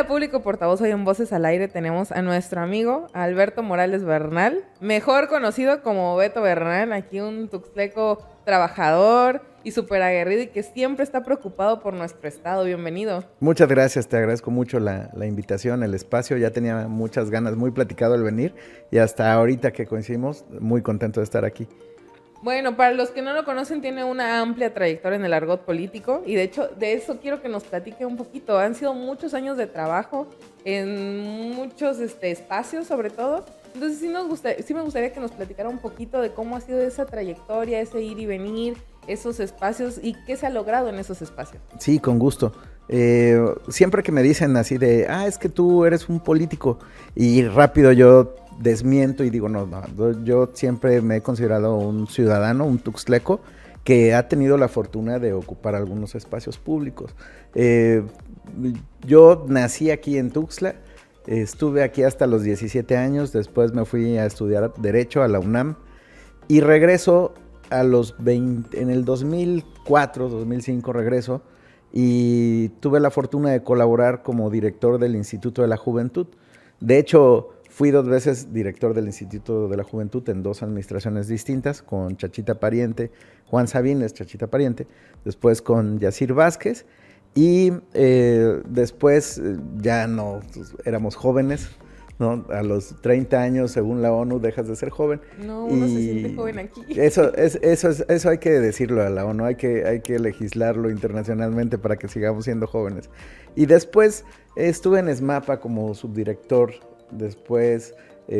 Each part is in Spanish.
Hola público portavoz, hoy en Voces al Aire tenemos a nuestro amigo Alberto Morales Bernal, mejor conocido como Beto Bernal, aquí un tuxtleco trabajador y súper aguerrido y que siempre está preocupado por nuestro estado. Bienvenido. Muchas gracias, te agradezco mucho la invitación, el espacio, ya tenía muchas ganas, muy platicado el venir y hasta ahorita que coincidimos, muy contento de estar aquí. Bueno, para los que no lo conocen, tiene una amplia trayectoria en el argot político y de hecho de eso quiero que nos platique un poquito. Han sido muchos años de trabajo en muchos espacios sobre todo. Entonces sí me gustaría que nos platicara un poquito de cómo ha sido esa trayectoria, ese ir y venir, esos espacios y qué se ha logrado en esos espacios. Sí, con gusto. Siempre que me dicen así de, es que tú eres un político y rápido yo desmiento y digo, no, yo siempre me he considerado un ciudadano, un tuxtleco, que ha tenido la fortuna de ocupar algunos espacios públicos. Yo nací aquí en Tuxtla, estuve aquí hasta los 17 años, después me fui a estudiar Derecho a la UNAM y regreso a los 20, en el 2004, 2005 regreso y tuve la fortuna de colaborar como director del Instituto de la Juventud. De hecho, fui 2 veces director del Instituto de la Juventud en 2 administraciones distintas, con Chachita Pariente, Juan Sabines, Chachita Pariente, después con Yacir Vázquez y después ya no, pues, éramos jóvenes, ¿no? A los 30 años, según la ONU, dejas de ser joven. No, uno se siente joven aquí. Eso hay que decirlo a la ONU, hay que legislarlo internacionalmente para que sigamos siendo jóvenes. Y después estuve en SMAPA como subdirector, después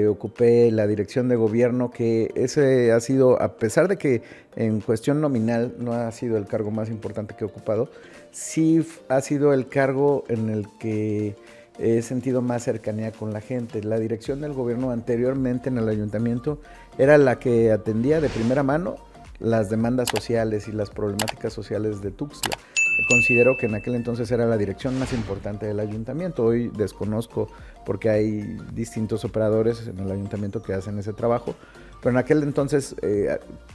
ocupé la dirección de gobierno, que ese ha sido, a pesar de que en cuestión nominal no ha sido el cargo más importante que he ocupado, sí ha sido el cargo en el que he sentido más cercanía con la gente. La dirección del gobierno anteriormente en el ayuntamiento era la que atendía de primera mano las demandas sociales y las problemáticas sociales de Tuxtla. Considero que en aquel entonces era la dirección más importante del ayuntamiento. Hoy desconozco porque hay distintos operadores en el ayuntamiento que hacen ese trabajo, pero en aquel entonces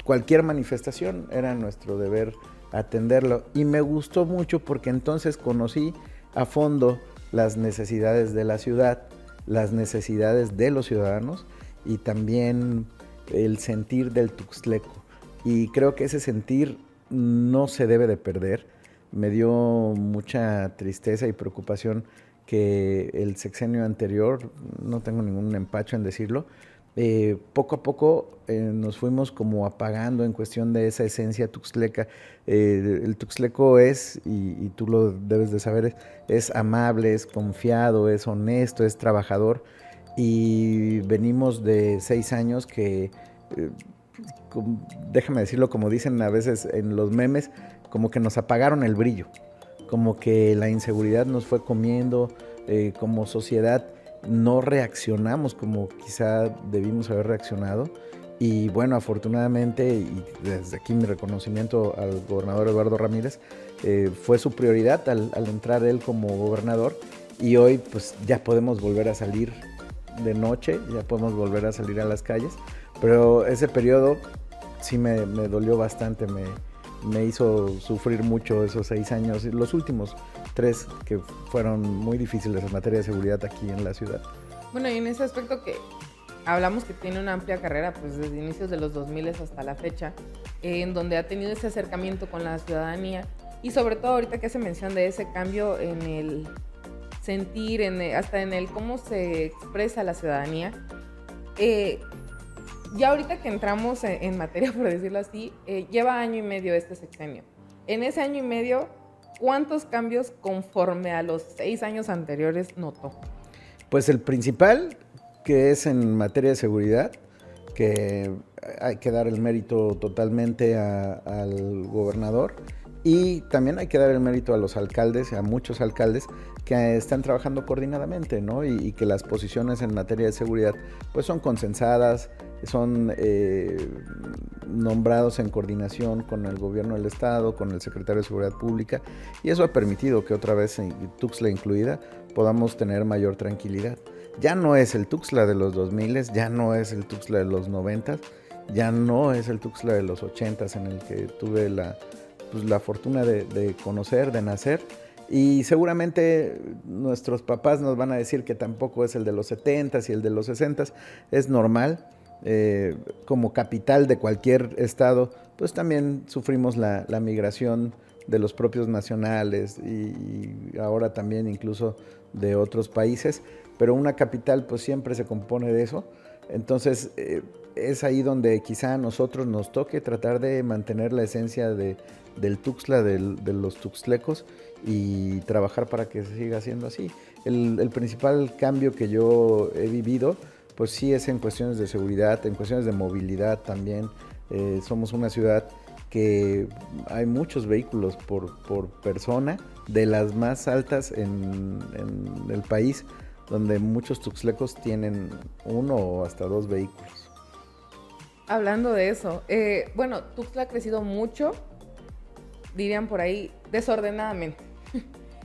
cualquier manifestación era nuestro deber atenderlo y me gustó mucho porque entonces conocí a fondo las necesidades de la ciudad, las necesidades de los ciudadanos y también el sentir del tuxtleco. Y creo que ese sentir no se debe de perder. Me dio mucha tristeza y preocupación que el sexenio anterior, no tengo ningún empacho en decirlo, poco a poco nos fuimos como apagando en cuestión de esa esencia tuxtleca. El tuxtleco es, y tú lo debes de saber, es amable, es confiado, es honesto, es trabajador y venimos de 6 años que, déjame decirlo como dicen a veces en los memes, como que nos apagaron el brillo, como que la inseguridad nos fue comiendo, como sociedad no reaccionamos como quizá debimos haber reaccionado y bueno, afortunadamente, y desde aquí mi reconocimiento al gobernador Eduardo Ramírez, fue su prioridad al entrar él como gobernador y hoy pues ya podemos volver a salir de noche, ya podemos volver a salir a las calles, pero ese periodo sí me dolió bastante, me hizo sufrir mucho esos 6 años, los últimos 3 que fueron muy difíciles en materia de seguridad aquí en la ciudad. Bueno, y en ese aspecto que hablamos que tiene una amplia carrera, pues desde inicios de los 2000 hasta la fecha, en donde ha tenido ese acercamiento con la ciudadanía y sobre todo ahorita que hace mención de ese cambio en el sentir, hasta en el cómo se expresa la ciudadanía. Ya ahorita que entramos en materia, por decirlo así, lleva año y medio este sexenio. En ese año y medio, ¿cuántos cambios conforme a los 6 años anteriores notó? Pues el principal, que es en materia de seguridad, que hay que dar el mérito totalmente al gobernador y también hay que dar el mérito a los alcaldes, a muchos alcaldes que están trabajando coordinadamente, ¿no? Y que las posiciones en materia de seguridad pues son consensadas, son nombrados en coordinación con el gobierno del estado, con el secretario de Seguridad Pública y eso ha permitido que otra vez, Tuxtla incluida, podamos tener mayor tranquilidad. Ya no es el Tuxtla de los 2000, ya no es el Tuxtla de los 90, ya no es el Tuxtla de los 80 en el que tuve la fortuna de conocer, de nacer Y seguramente nuestros papás nos van a decir que tampoco es el de los 70s y el de los 60s, es normal. Como capital de cualquier estado, pues también sufrimos la migración de los propios nacionales y ahora también incluso de otros países, pero una capital pues siempre se compone de eso. Entonces es ahí donde quizá a nosotros nos toque tratar de mantener la esencia del Tuxtla, de los tuxtlecos, y trabajar para que siga siendo así. El principal cambio que yo he vivido, pues sí es en cuestiones de seguridad, en cuestiones de movilidad también. Somos una ciudad que hay muchos vehículos por persona, de las más altas en el país, donde muchos tuxtlecos tienen 1 o hasta 2 vehículos. Hablando de eso, bueno, Tuxtla ha crecido mucho, dirían por ahí, desordenadamente,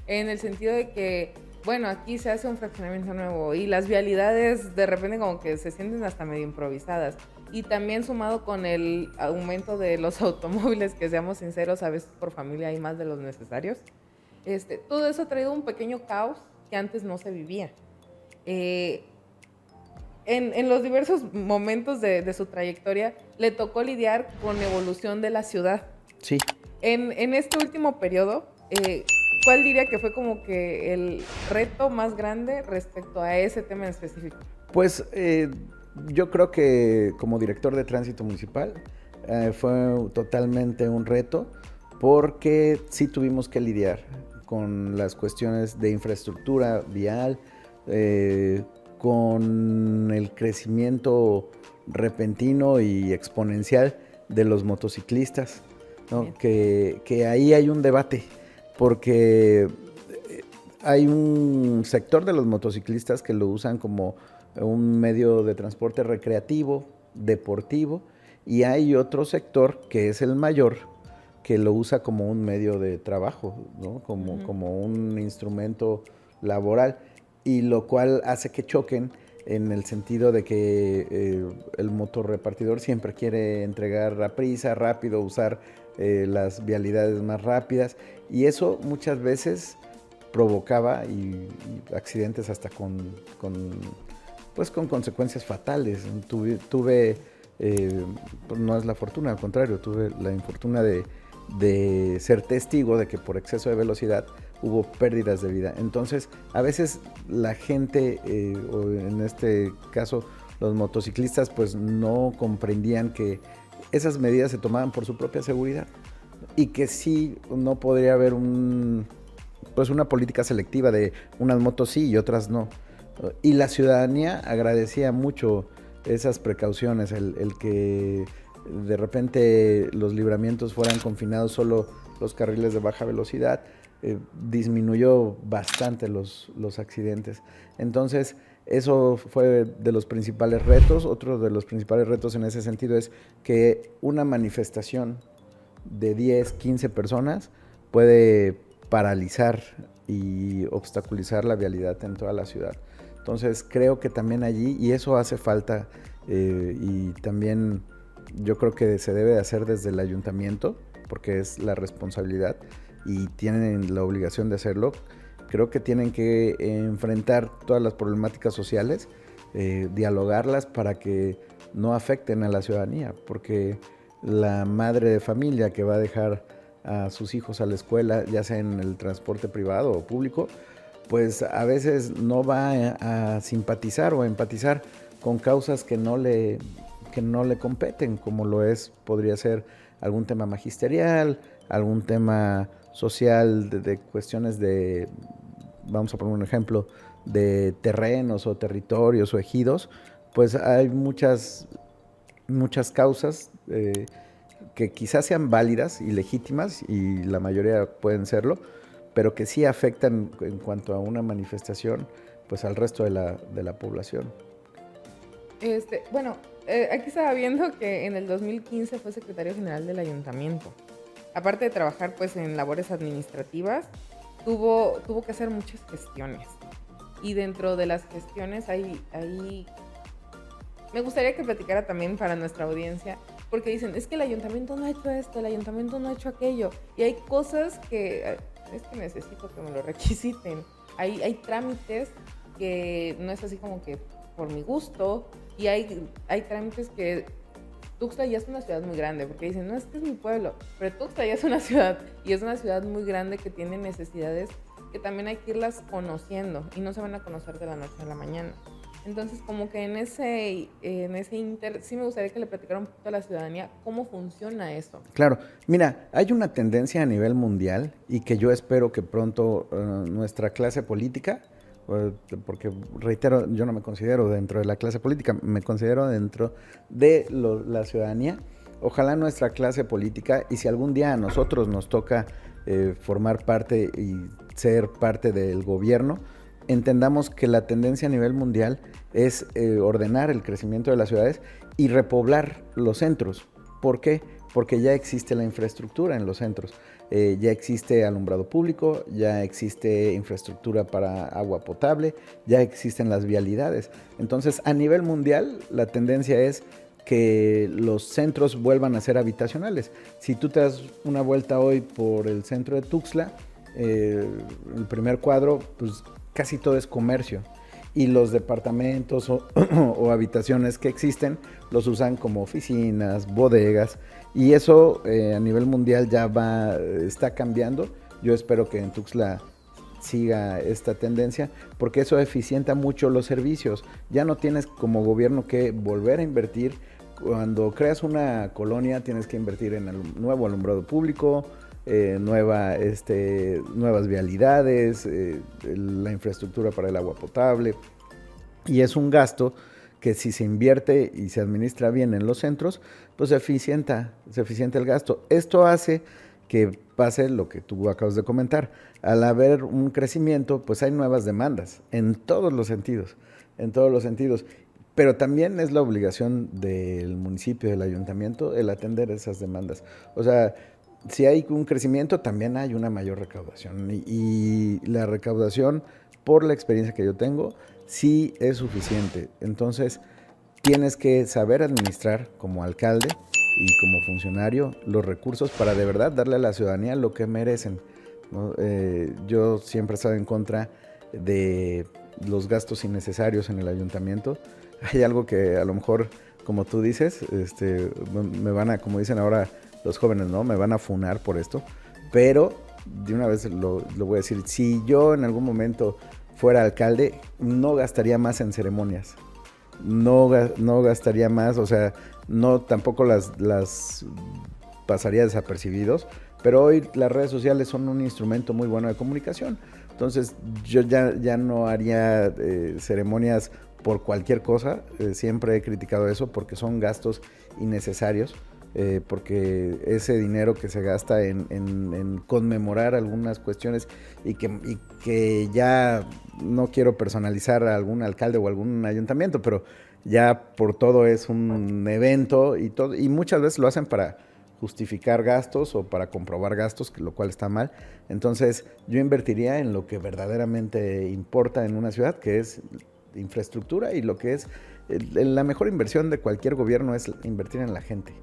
en el sentido de que, bueno, aquí se hace un fraccionamiento nuevo y las vialidades de repente como que se sienten hasta medio improvisadas. Y también sumado con el aumento de los automóviles, que seamos sinceros, a veces por familia hay más de los necesarios. Todo eso ha traído un pequeño caos que antes no se vivía. En los diversos momentos de su trayectoria, le tocó lidiar con la evolución de la ciudad. Sí. En este último periodo, ¿cuál diría que fue como que el reto más grande respecto a ese tema en específico? Pues yo creo que como director de tránsito municipal fue totalmente un reto, porque sí tuvimos que lidiar con las cuestiones de infraestructura vial, con el crecimiento repentino y exponencial de los motociclistas, ¿no? Que ahí hay un debate, porque hay un sector de los motociclistas que lo usan como un medio de transporte recreativo, deportivo, y hay otro sector que es el mayor, que lo usa como un medio de trabajo, ¿no? Como un instrumento laboral, y lo cual hace que choquen en el sentido de que el motorrepartidor siempre quiere entregar a prisa, rápido, usar las vialidades más rápidas, y eso muchas veces provocaba accidentes hasta con consecuencias fatales. Tuve pues no es la fortuna, al contrario, tuve la infortuna de ser testigo de que por exceso de velocidad hubo pérdidas de vida. Entonces, a veces la gente, o en este caso los motociclistas, pues no comprendían que esas medidas se tomaban por su propia seguridad y que sí no podría haber pues una política selectiva de unas motos sí y otras no. Y la ciudadanía agradecía mucho esas precauciones, el que de repente los libramientos fueran confinados solo los carriles de baja velocidad, disminuyó bastante los accidentes. Entonces, eso fue de los principales retos. Otro de los principales retos en ese sentido es que una manifestación de 10, 15 personas puede paralizar y obstaculizar la vialidad en toda la ciudad. Entonces creo que también allí, y eso hace falta, y también yo creo que se debe de hacer desde el ayuntamiento, porque es la responsabilidad y tienen la obligación de hacerlo. Creo que tienen que enfrentar todas las problemáticas sociales, dialogarlas para que no afecten a la ciudadanía, porque la madre de familia que va a dejar a sus hijos a la escuela, ya sea en el transporte privado o público, pues a veces no va a simpatizar o a empatizar con causas que no le competen, como podría ser algún tema magisterial, algún tema social, de cuestiones de, vamos a poner un ejemplo, de terrenos o territorios o ejidos. Pues hay muchas causas que quizás sean válidas y legítimas, y la mayoría pueden serlo, pero que sí afectan en cuanto a una manifestación, pues al resto de la población. Bueno, aquí estaba viendo que en el 2015 fue secretario general del ayuntamiento. Aparte de trabajar pues en labores administrativas, tuvo que hacer muchas gestiones. Y dentro de las gestiones hay me gustaría que platicara también para nuestra audiencia, porque dicen, es que el ayuntamiento no ha hecho esto, el ayuntamiento no ha hecho aquello, y hay cosas que es que necesito que me lo requisiten. Hay trámites que no es así como que por mi gusto, y hay trámites que Tuxtla ya es una ciudad muy grande, porque dicen, no, es que es mi pueblo, pero Tuxtla ya es una ciudad, y es una ciudad muy grande que tiene necesidades que también hay que irlas conociendo, y no se van a conocer de la noche a la mañana. Entonces, como que en ese inter, sí me gustaría que le platicara un poquito a la ciudadanía cómo funciona eso. Claro, mira, hay una tendencia a nivel mundial y que yo espero que pronto nuestra clase política, porque reitero, yo no me considero dentro de la clase política, me considero dentro de la ciudadanía. Ojalá nuestra clase política, y si algún día a nosotros nos toca formar parte y ser parte del gobierno, entendamos que la tendencia a nivel mundial es ordenar el crecimiento de las ciudades y repoblar los centros. ¿Por qué? Porque ya existe la infraestructura en los centros, ya existe alumbrado público, ya existe infraestructura para agua potable, ya existen las vialidades. Entonces, a nivel mundial, la tendencia es que los centros vuelvan a ser habitacionales. Si tú te das una vuelta hoy por el centro de Tuxtla, el primer cuadro, pues casi todo es comercio. Y los departamentos o habitaciones que existen los usan como oficinas, bodegas, y eso a nivel mundial ya está cambiando. Yo espero que en Tuxtla siga esta tendencia, porque eso eficienta mucho los servicios. Ya no tienes como gobierno que volver a invertir. Cuando creas una colonia tienes que invertir en el nuevo alumbrado público, nuevas vialidades, la infraestructura para el agua potable, y es un gasto que si se invierte y se administra bien en los centros, pues se eficienta el gasto. Esto hace que pase lo que tú acabas de comentar. Al haber un crecimiento, pues hay nuevas demandas en todos los sentidos, pero también es la obligación del municipio, del ayuntamiento, el atender esas demandas. O sea, si hay un crecimiento, también hay una mayor recaudación. Y la recaudación, por la experiencia que yo tengo, sí es suficiente. Entonces, tienes que saber administrar como alcalde y como funcionario los recursos para de verdad darle a la ciudadanía lo que merecen, ¿no? Yo siempre he estado en contra de los gastos innecesarios en el ayuntamiento. Hay algo que a lo mejor, como tú dices, me van a, como dicen ahora los jóvenes, ¿no? Me van a funar por esto, pero de una vez lo voy a decir, si yo en algún momento fuera alcalde, no gastaría más en ceremonias, no gastaría más, o sea, no tampoco las pasaría desapercibidos, pero hoy las redes sociales son un instrumento muy bueno de comunicación. Entonces yo ya no haría ceremonias por cualquier cosa. Siempre he criticado eso porque son gastos innecesarios, porque ese dinero que se gasta en conmemorar algunas cuestiones y que ya no quiero personalizar a algún alcalde o algún ayuntamiento, pero ya por todo es un evento y todo, y muchas veces lo hacen para justificar gastos o para comprobar gastos, lo cual está mal. Entonces yo invertiría en lo que verdaderamente importa en una ciudad, que es infraestructura, y lo que es la mejor inversión de cualquier gobierno es invertir en la gente,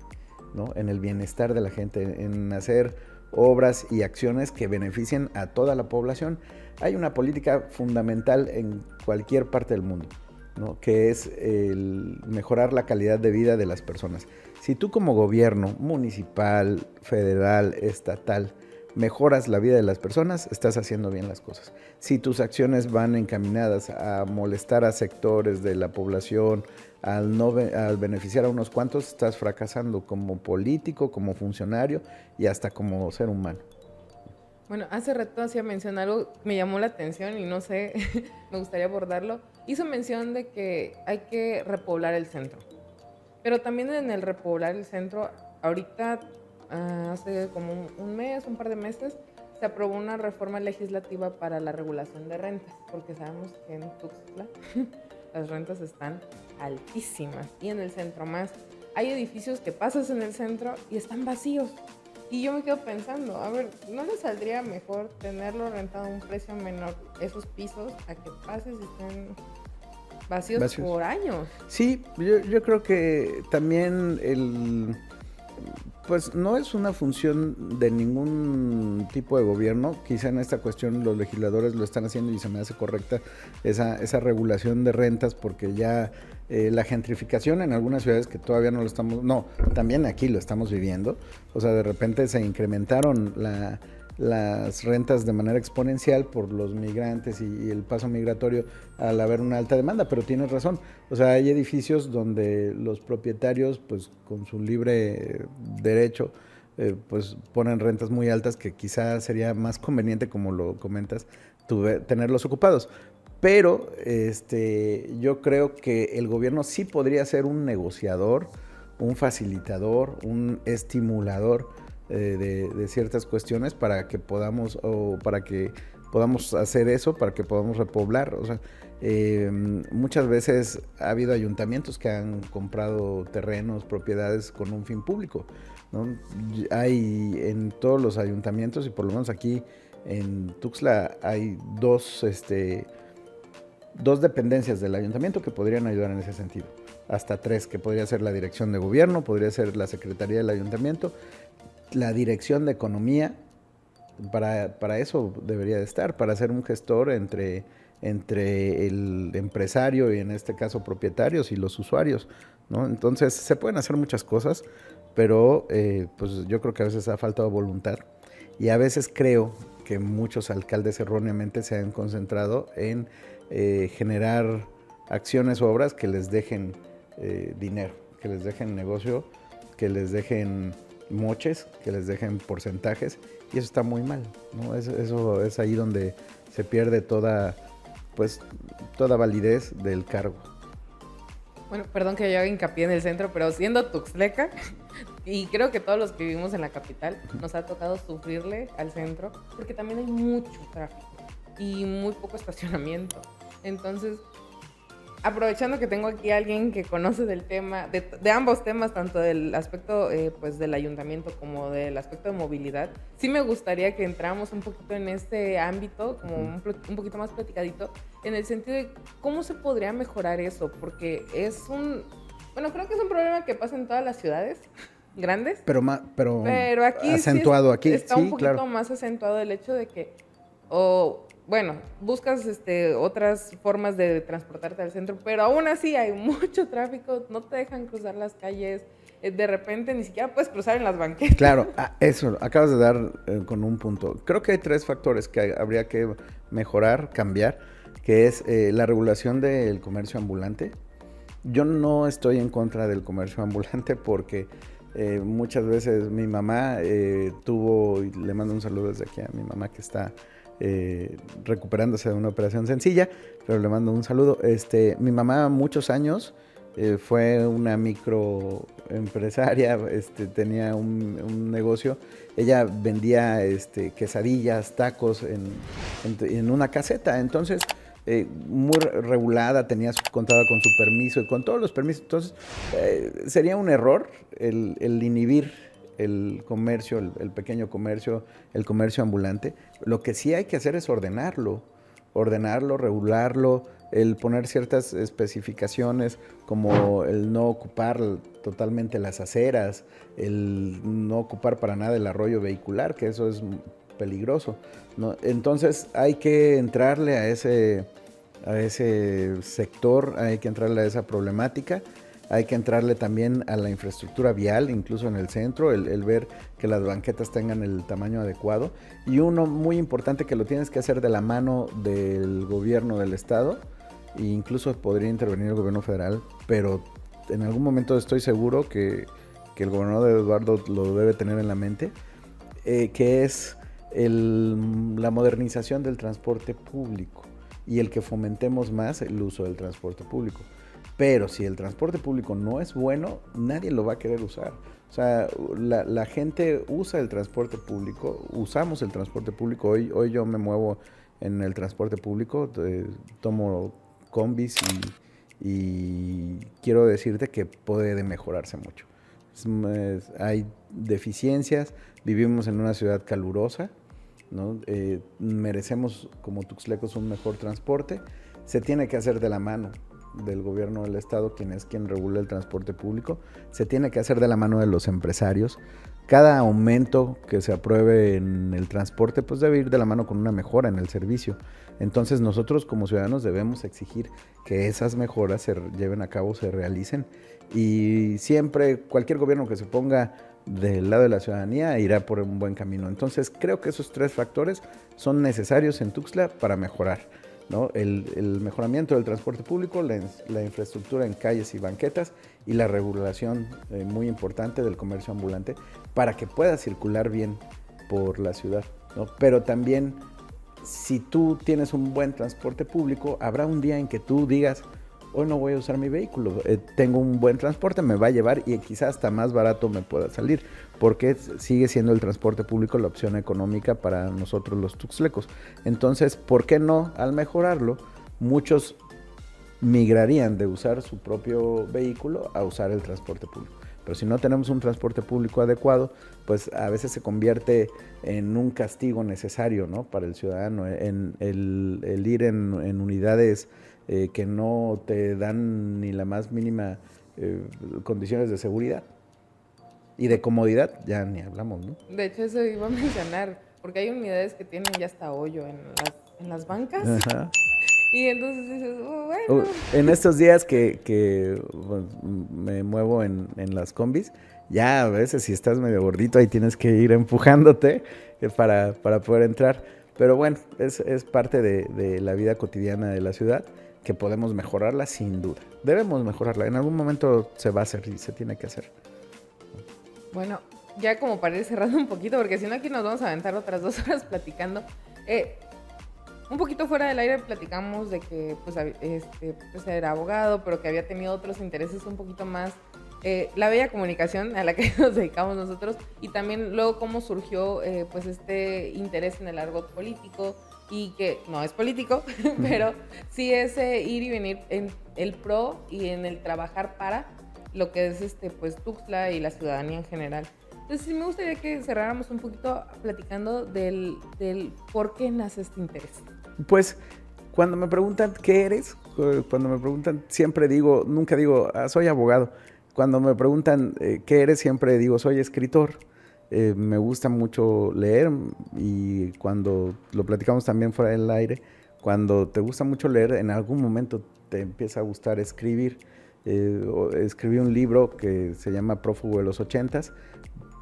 ¿no? En el bienestar de la gente, en hacer obras y acciones que beneficien a toda la población. Hay una política fundamental en cualquier parte del mundo, ¿no? Que es el mejorar la calidad de vida de las personas. Si tú como gobierno municipal, federal, estatal, mejoras la vida de las personas, estás haciendo bien las cosas. Si tus acciones van encaminadas a molestar a sectores de la población, al beneficiar a unos cuantos, estás fracasando como político, como funcionario y hasta como ser humano. Bueno, hace rato hacía mención algo, me llamó la atención y no sé, me gustaría abordarlo. Hizo mención de que hay que repoblar el centro. Pero también en el repoblar el centro, ahorita, hace como un par de meses, se aprobó una reforma legislativa para la regulación de rentas, porque sabemos que en Tuxtla las rentas están altísimas, y en el centro más. Hay edificios que pasas en el centro y están vacíos. Y yo me quedo pensando, a ver, ¿no le saldría mejor tenerlo rentado a un precio menor, esos pisos, a que pases y estén vacíos por años? Sí, yo creo que también Pues no es una función de ningún tipo de gobierno. Quizá en esta cuestión los legisladores lo están haciendo y se me hace correcta esa regulación de rentas, porque ya la gentrificación en algunas ciudades que todavía no lo estamos, no, también aquí lo estamos viviendo. O sea, de repente se incrementaron las rentas de manera exponencial por los migrantes y el paso migratorio al haber una alta demanda, pero tienes razón, o sea, hay edificios donde los propietarios, pues con su libre derecho, pues ponen rentas muy altas que quizás sería más conveniente, como lo comentas, tenerlos ocupados. Pero yo creo que el gobierno sí podría ser un negociador, un facilitador, un estimulador de ciertas cuestiones para que podamos hacer eso, para que podamos repoblar. O sea, muchas veces ha habido ayuntamientos que han comprado terrenos, propiedades con un fin público, ¿no? Hay en todos los ayuntamientos, y por lo menos aquí en Tuxtla hay dos dependencias del ayuntamiento que podrían ayudar en ese sentido. Hasta tres, que podría ser la dirección de gobierno, podría ser la secretaría del ayuntamiento, la dirección de economía. Para eso debería de estar, para ser un gestor entre el empresario y en este caso propietarios y los usuarios, ¿no? Entonces se pueden hacer muchas cosas, pero pues yo creo que a veces ha faltado voluntad, y a veces creo que muchos alcaldes erróneamente se han concentrado en generar acciones o obras que les dejen dinero, que les dejen negocio, que les dejen moches, que les dejen porcentajes, y eso está muy mal, ¿no? Eso es ahí donde se pierde toda validez del cargo. Bueno, perdón que yo haga hincapié en el centro, pero siendo tuxtleca, y creo que todos los que vivimos en la capital, nos ha tocado sufrirle al centro, porque también hay mucho tráfico y muy poco estacionamiento. Entonces, aprovechando que tengo aquí a alguien que conoce del tema, de ambos temas, tanto del aspecto pues del ayuntamiento como del aspecto de movilidad, sí me gustaría que entráramos un poquito en este ámbito, como un poquito más platicadito, en el sentido de cómo se podría mejorar eso, porque creo que es un problema que pasa en todas las ciudades grandes, pero aquí acentuado, sí aquí está sí, un poquito claro. más acentuado el hecho de que buscas otras formas de transportarte al centro, pero aún así hay mucho tráfico, no te dejan cruzar las calles, de repente ni siquiera puedes cruzar en las banquetas. Claro, eso, acabas de dar con un punto. Creo que hay tres factores que habría que mejorar, cambiar, que es la regulación del comercio ambulante. Yo no estoy en contra del comercio ambulante porque muchas veces mi mamá tuvo, y le mando un saludo desde aquí a mi mamá que está recuperándose de una operación sencilla, pero le mando un saludo. Mi mamá muchos años fue una microempresaria, tenía un negocio. Ella vendía quesadillas, tacos en una caseta, entonces muy regulada, contaba con su permiso y con todos los permisos. Entonces sería un error el inhibir el comercio, el pequeño comercio, el comercio ambulante. Lo que sí hay que hacer es ordenarlo, regularlo, el poner ciertas especificaciones como el no ocupar totalmente las aceras, el no ocupar para nada el arroyo vehicular, que eso es peligroso, ¿no? Entonces hay que entrarle a ese sector, hay que entrarle a esa problemática. Hay que entrarle también a la infraestructura vial, incluso en el centro, el ver que las banquetas tengan el tamaño adecuado. Y uno muy importante que lo tienes que hacer de la mano del gobierno del estado, e incluso podría intervenir el gobierno federal, pero en algún momento estoy seguro que el gobernador Eduardo lo debe tener en la mente, que es la modernización del transporte público y el que fomentemos más el uso del transporte público. Pero si el transporte público no es bueno, nadie lo va a querer usar. O sea, la gente usa el transporte público, usamos el transporte público. Hoy yo me muevo en el transporte público, tomo combis y quiero decirte que puede mejorarse mucho. Hay deficiencias, vivimos en una ciudad calurosa, ¿no? Merecemos como tuxtlecos un mejor transporte. Se tiene que hacer de la mano del gobierno del estado, quien regula el transporte público, se tiene que hacer de la mano de los empresarios. Cada aumento que se apruebe en el transporte pues debe ir de la mano con una mejora en el servicio. Entonces nosotros como ciudadanos debemos exigir que esas mejoras se lleven a cabo, se realicen, y siempre cualquier gobierno que se ponga del lado de la ciudadanía irá por un buen camino. Entonces creo que esos tres factores son necesarios en Tuxtla para mejorar, ¿no? El mejoramiento del transporte público, la infraestructura en calles y banquetas y la regulación muy importante del comercio ambulante para que pueda circular bien por la ciudad, ¿no? Pero también, si tú tienes un buen transporte público, habrá un día en que tú digas, hoy no voy a usar mi vehículo, tengo un buen transporte, me va a llevar y quizás hasta más barato me pueda salir, porque sigue siendo el transporte público la opción económica para nosotros los tuxtlecos. Entonces, ¿por qué no? Al mejorarlo, muchos migrarían de usar su propio vehículo a usar el transporte público. Pero si no tenemos un transporte público adecuado, pues a veces se convierte en un castigo necesario, ¿no? Para el ciudadano, en el ir en unidades que no te dan ni la más mínima condiciones de seguridad. Y de comodidad ya ni hablamos, ¿no? De hecho, eso iba a mencionar, porque hay unidades que tienen ya hasta hoyo en las bancas. Ajá. Y entonces dices, bueno. En estos días que bueno, me muevo en las combis, ya a veces si estás medio gordito ahí tienes que ir empujándote para poder entrar. Pero bueno, es parte de la vida cotidiana de la ciudad, que podemos mejorarla sin duda. Debemos mejorarla. En algún momento se va a hacer y se tiene que hacer. Bueno, ya como para ir cerrando un poquito, porque si no aquí nos vamos a aventar otras 2 horas platicando. Un poquito fuera del aire platicamos de que pues era abogado, pero que había tenido otros intereses un poquito más, la bella comunicación a la que nos dedicamos nosotros, y también luego cómo surgió pues este interés en el argot político, y que no es político, pero sí es ir y venir en el pro y en el trabajar para lo que es pues Tuxtla y la ciudadanía en general. Entonces sí me gustaría que cerráramos un poquito platicando del por qué nace este interés. Pues cuando me preguntan qué eres, cuando me preguntan siempre digo, nunca digo soy abogado. Cuando me preguntan qué eres, siempre digo soy escritor. Me gusta mucho leer, y cuando lo platicamos también fuera del aire, cuando te gusta mucho leer, en algún momento te empieza a gustar escribir. Escribí un libro que se llama Prófugo de los 80s.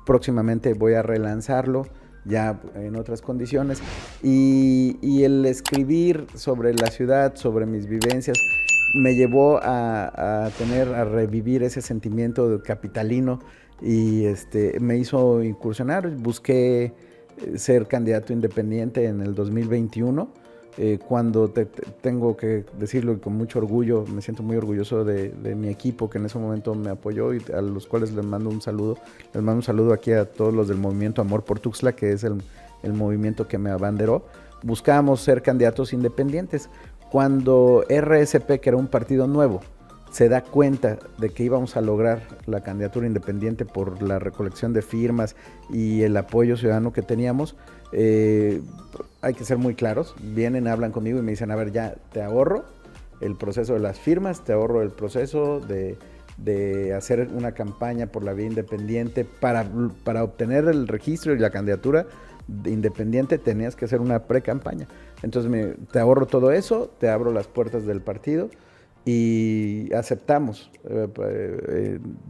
Próximamente voy a relanzarlo ya en otras condiciones, y el escribir sobre la ciudad, sobre mis vivencias, me llevó a revivir ese sentimiento capitalino, y me hizo incursionar. Busqué ser candidato independiente en el 2021. Cuando tengo que decirlo con mucho orgullo, me siento muy orgulloso de mi equipo que en ese momento me apoyó, y a los cuales les mando un saludo. Les mando un saludo aquí a todos los del movimiento Amor por Tuxtla, que es el movimiento que me abanderó. Buscábamos ser candidatos independientes. Cuando RSP, que era un partido nuevo, se da cuenta de que íbamos a lograr la candidatura independiente por la recolección de firmas y el apoyo ciudadano que teníamos, hay que ser muy claros. Vienen, hablan conmigo y me dicen, a ver, ya te ahorro el proceso de las firmas, te ahorro el proceso de hacer una campaña por la vía independiente. Para obtener el registro y la candidatura independiente tenías que hacer una pre-campaña. Entonces te ahorro todo eso, te abro las puertas del partido, y aceptamos.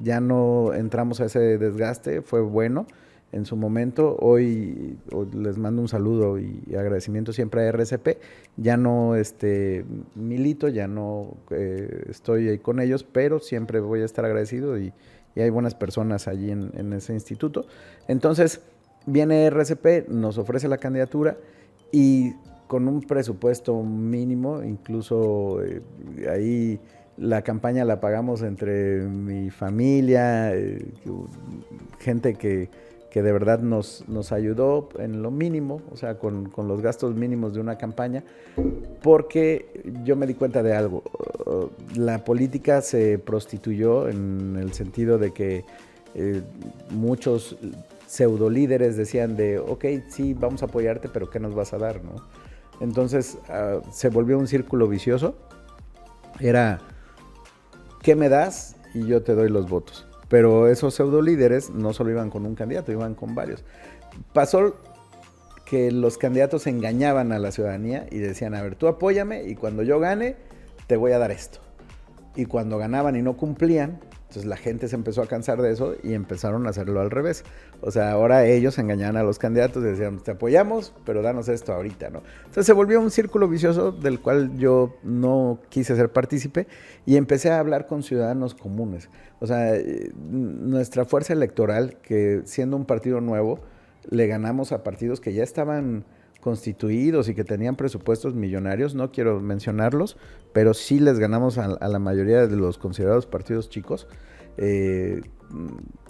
Ya no entramos a ese desgaste, fue bueno en su momento. Hoy les mando un saludo y agradecimiento siempre a RCP. Ya no milito, ya no estoy ahí con ellos, pero siempre voy a estar agradecido, y hay buenas personas allí en ese instituto. Entonces viene RCP, nos ofrece la candidatura, y con un presupuesto mínimo, incluso ahí la campaña la pagamos entre mi familia, gente que de verdad nos ayudó en lo mínimo, o sea, con los gastos mínimos de una campaña, porque yo me di cuenta de algo. La política se prostituyó en el sentido de que muchos pseudo líderes decían ok, sí, vamos a apoyarte, pero ¿qué nos vas a dar, no? Entonces se volvió un círculo vicioso. Era ¿qué me das? Y yo te doy los votos. Pero esos pseudo líderes no solo iban con un candidato, iban con varios. Pasó que los candidatos engañaban a la ciudadanía y decían, a ver, tú apóyame y cuando yo gane, te voy a dar esto. Y cuando ganaban y no cumplían, entonces la gente se empezó a cansar de eso y empezaron a hacerlo al revés. O sea, ahora ellos engañaban a los candidatos y decían, te apoyamos, pero danos esto ahorita, ¿no? Entonces se volvió un círculo vicioso del cual yo no quise ser partícipe y empecé a hablar con ciudadanos comunes. O sea, nuestra fuerza electoral, que siendo un partido nuevo, le ganamos a partidos que ya estaban constituidos y que tenían presupuestos millonarios, no quiero mencionarlos, pero sí les ganamos a la mayoría de los considerados partidos chicos,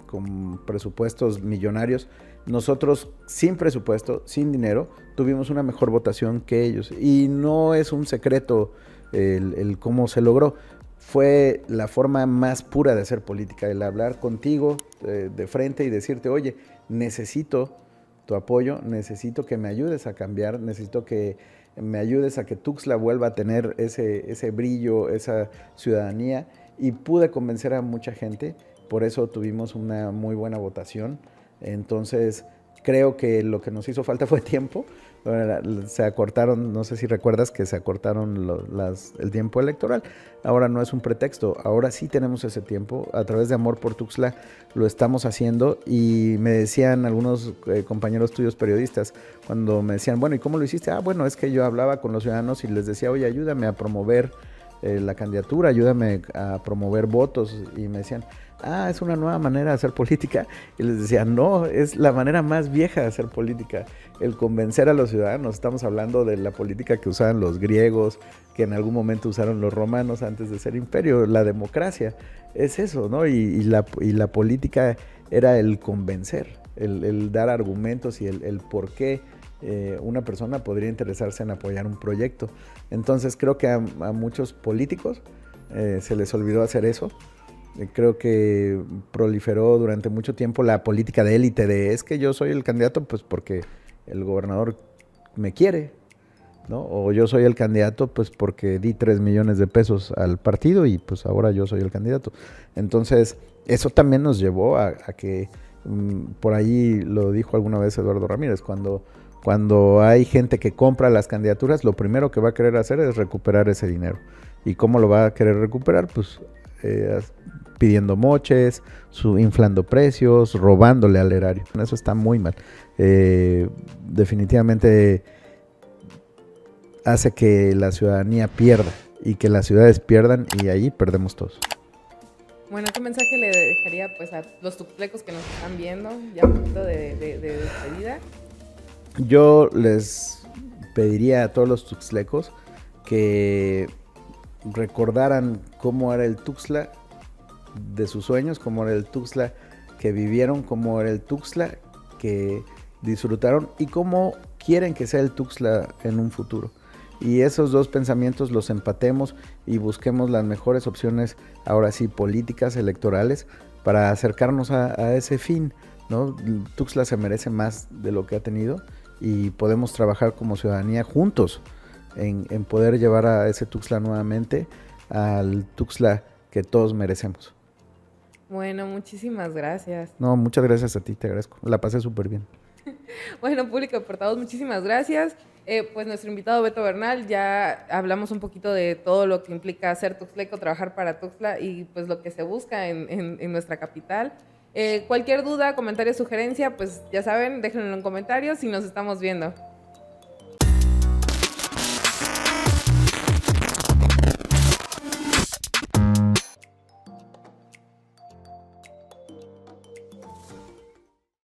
con presupuestos millonarios. Nosotros, sin presupuesto, sin dinero, tuvimos una mejor votación que ellos. Y no es un secreto el cómo se logró. Fue la forma más pura de hacer política, el hablar contigo de frente y decirte, oye, necesito tu apoyo, necesito que me ayudes a cambiar, necesito que me ayudes a que Tuxtla vuelva a tener ese brillo, esa ciudadanía, y pude convencer a mucha gente, por eso tuvimos una muy buena votación. Entonces creo que lo que nos hizo falta fue tiempo. Se acortaron, no sé si recuerdas que se acortaron el tiempo electoral. Ahora no es un pretexto, ahora sí tenemos ese tiempo. A través de Amor por Tuxtla lo estamos haciendo y me decían algunos compañeros tuyos periodistas, cuando me decían, bueno, ¿y cómo lo hiciste? Bueno, es que yo hablaba con los ciudadanos y les decía, oye, ayúdame a promover la candidatura, ayúdame a promover votos, y me decían, es una nueva manera de hacer política, y les decía, no, es la manera más vieja de hacer política, el convencer a los ciudadanos. Estamos hablando de la política que usaban los griegos, que en algún momento usaron los romanos antes de ser imperio. La democracia es eso, ¿no? Y la política era el convencer, el dar argumentos y el por qué una persona podría interesarse en apoyar un proyecto. Entonces creo que a muchos políticos se les olvidó hacer eso. Creo que proliferó durante mucho tiempo la política de élite de es que yo soy el candidato pues porque el gobernador me quiere, ¿no? O yo soy el candidato pues porque di 3 millones de pesos al partido y pues ahora yo soy el candidato. Entonces eso también nos llevó a que por ahí lo dijo alguna vez Eduardo Ramírez, cuando hay gente que compra las candidaturas, lo primero que va a querer hacer es recuperar ese dinero. ¿Y cómo lo va a querer recuperar? Pues pidiendo moches, inflando precios, robándole al erario. Eso está muy mal. Definitivamente hace que la ciudadanía pierda y que las ciudades pierdan y ahí perdemos todos. Bueno, ¿qué mensaje le dejaría pues a los tuxtlecos que nos están viendo? Ya un poquito de despedida. Yo les pediría a todos los tuxtlecos que recordaran cómo era el Tuxtla de sus sueños, cómo era el Tuxtla que vivieron, cómo era el Tuxtla que disfrutaron y cómo quieren que sea el Tuxtla en un futuro. Y esos dos pensamientos los empatemos y busquemos las mejores opciones, ahora sí, políticas, electorales, para acercarnos a ese fin, ¿no? Tuxtla se merece más de lo que ha tenido y podemos trabajar como ciudadanía juntos en poder llevar a ese Tuxtla nuevamente al Tuxtla que todos merecemos. Bueno, muchísimas gracias. No, muchas gracias a ti, te agradezco. La pasé súper bien. Bueno, público de Portavoz, muchísimas gracias. Pues nuestro invitado Beto Bernal, ya hablamos un poquito de todo lo que implica ser tuxtleco, trabajar para Tuxtla y pues lo que se busca en nuestra capital. Cualquier duda, comentario, sugerencia, pues ya saben, déjenlo en comentarios y nos estamos viendo.